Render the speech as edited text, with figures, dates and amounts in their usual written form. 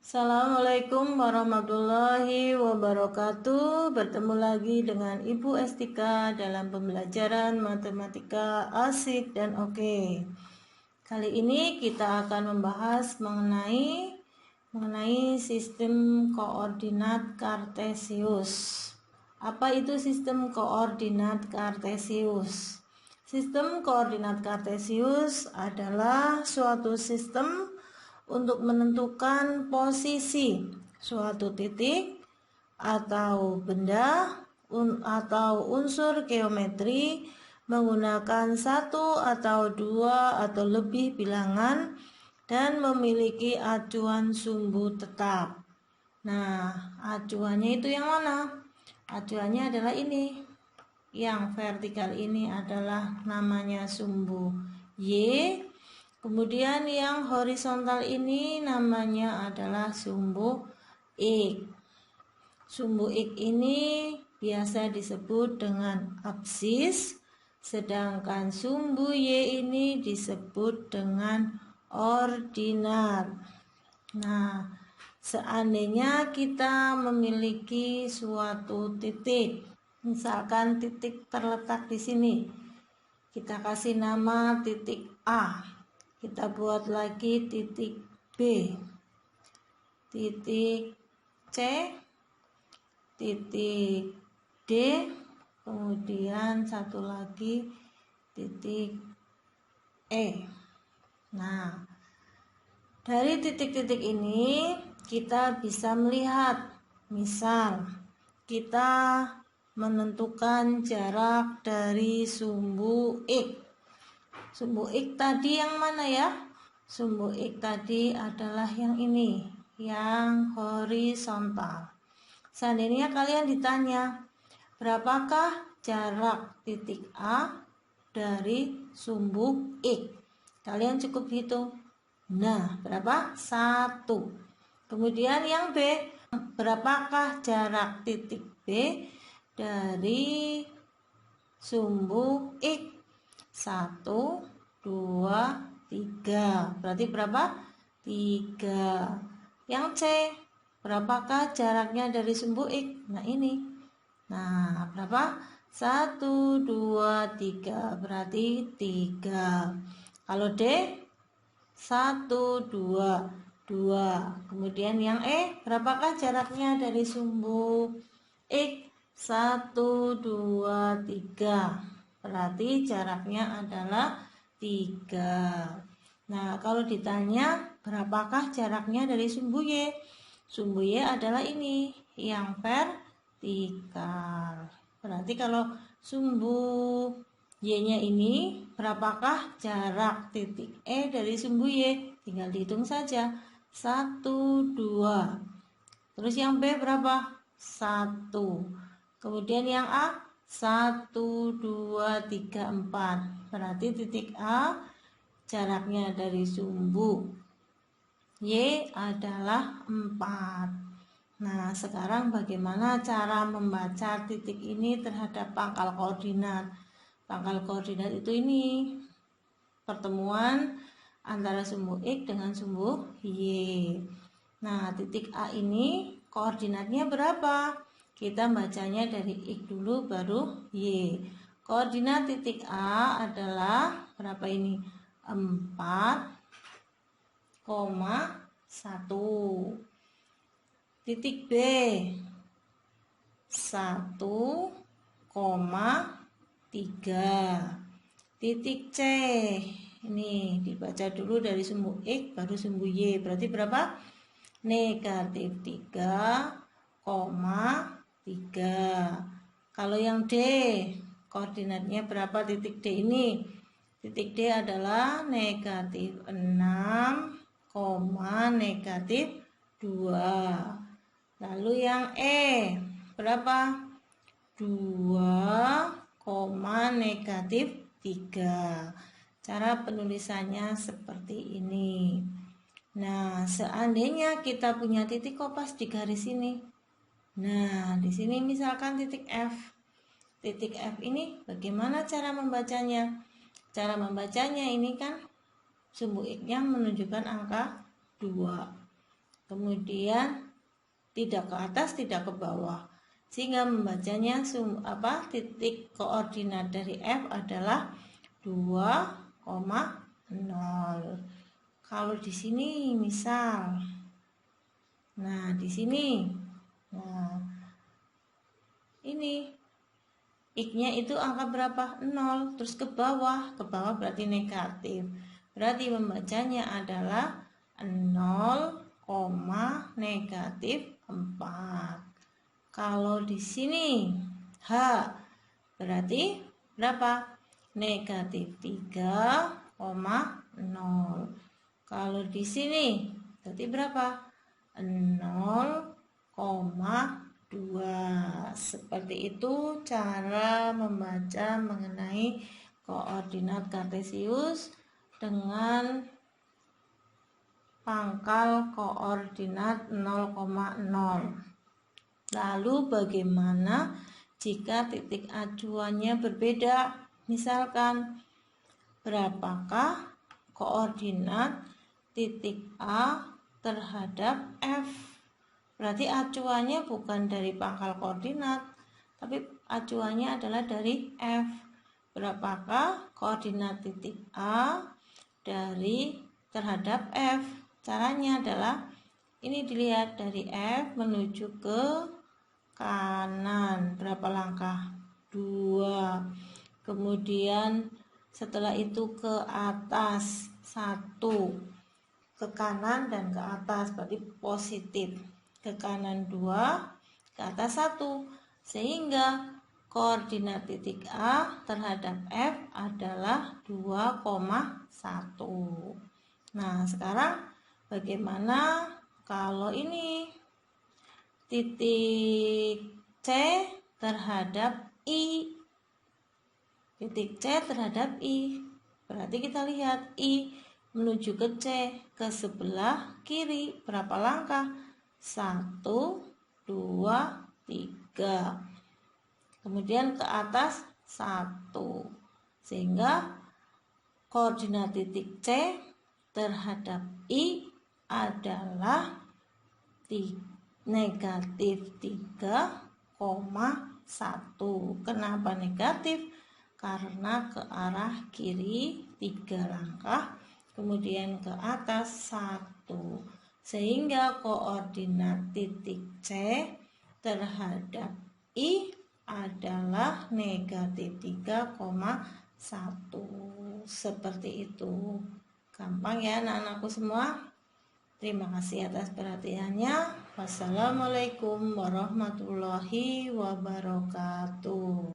Assalamualaikum warahmatullahi wabarakatuh. Bertemu lagi dengan Ibu Estika dalam pembelajaran matematika asik dan oke. Kali ini kita akan membahas mengenai sistem koordinat kartesius. Apa itu sistem koordinat kartesius? Sistem koordinat kartesius adalah suatu sistem untuk menentukan posisi suatu titik atau benda atau unsur geometri menggunakan satu atau dua atau lebih bilangan dan memiliki acuan sumbu tetap. Nah, acuannya itu yang mana? Acuannya adalah ini. Yang vertikal ini adalah namanya sumbu Y. Kemudian yang horizontal ini namanya adalah sumbu X. Sumbu X ini biasa disebut dengan absis, sedangkan sumbu Y ini disebut dengan ordinat. Nah, seandainya kita memiliki suatu titik, misalkan titik terletak di sini, kita kasih nama titik A. Kita buat lagi titik B, titik C, titik D, kemudian satu lagi titik E. Nah, dari titik-titik ini kita bisa melihat, misal kita menentukan jarak dari sumbu X. Sumbu X tadi yang mana ya? Sumbu X tadi adalah yang ini, yang horizontal. Seandainya kalian ditanya, berapakah jarak titik A dari sumbu X? Kalian cukup hitung. Nah, berapa? 1. Kemudian yang B, berapakah jarak titik B dari sumbu X? 1, 2, 3. Berarti berapa? 3. Yang C, berapakah jaraknya dari sumbu X? Nah, ini. Nah, berapa? 1, 2, 3. Berarti 3. Kalau D, 1, 2, 2. Kemudian yang E, berapakah jaraknya dari sumbu X? 1, 2, 3. Berarti jaraknya adalah 3. Nah, kalau ditanya berapakah jaraknya dari sumbu Y? Sumbu Y adalah ini, yang vertikal. Berarti kalau sumbu Y-nya ini, berapakah jarak titik E dari sumbu Y? Tinggal dihitung saja. 1, 2. Terus yang B berapa? 1. Kemudian yang A, 1, 2, 3, 4. Berarti titik A jaraknya dari sumbu Y adalah 4. Nah, sekarang bagaimana cara membaca titik ini terhadap pangkal koordinat? Pangkal koordinat itu ini, pertemuan antara sumbu X dengan sumbu Y. Nah, titik A ini koordinatnya berapa? Kita bacanya dari X dulu baru Y. Koordinat titik A adalah berapa ini? 4,1. Titik B 1,3. Titik C ini dibaca dulu dari sumbu X baru sumbu Y. Berarti berapa? Negatif 3,3. Kalau yang D, koordinatnya berapa titik D ini? Titik D adalah negatif 6, negatif 2. Lalu yang E, berapa? 2, negatif 3. Cara penulisannya seperti ini. Nah, seandainya kita punya titik kopas di garis ini. Nah, di sini misalkan titik F. Titik F ini bagaimana cara membacanya? Cara membacanya ini kan sumbu X-nya menunjukkan angka 2. kemudian tidak ke atas, tidak ke bawah, sehingga membacanya titik koordinat dari F adalah 2,0. Kalau di sini misal, nah di sini, nah ini X-nya itu angka berapa? 0, terus ke bawah berarti negatif. Berarti membacanya adalah 0, negatif 4. Kalau di sini H berarti berapa? Negatif 3,0. Kalau di sini berarti berapa? 0,2. Seperti itu cara membaca mengenai koordinat kartesius dengan pangkal koordinat 0,0. Lalu bagaimana jika titik acuannya berbeda? Misalkan, berapakah koordinat titik A terhadap F? Berarti acuannya bukan dari pangkal koordinat, tapi acuannya adalah dari F. Berapakah koordinat titik A terhadap F? Caranya adalah ini dilihat dari F menuju ke kanan. Berapa langkah? 2. Kemudian setelah itu ke atas 1. Ke kanan dan ke atas berarti positif. Ke kanan 2, ke atas 1, sehingga koordinat titik A terhadap F adalah 2,1. Nah, sekarang bagaimana kalau ini titik C terhadap I? Titik C terhadap I, berarti kita lihat I menuju ke C, ke sebelah kiri, berapa langkah? 1, 2, 3. Kemudian ke atas 1. Sehingga koordinat titik C terhadap I adalah negatif 3,1. Kenapa negatif? Karena ke arah kiri 3 langkah, kemudian ke atas 1. Sehingga koordinat titik C terhadap I adalah negatif 3,1. Seperti itu. Gampang ya anak-anakku semua. Terima kasih atas perhatiannya. Wassalamualaikum warahmatullahi wabarakatuh.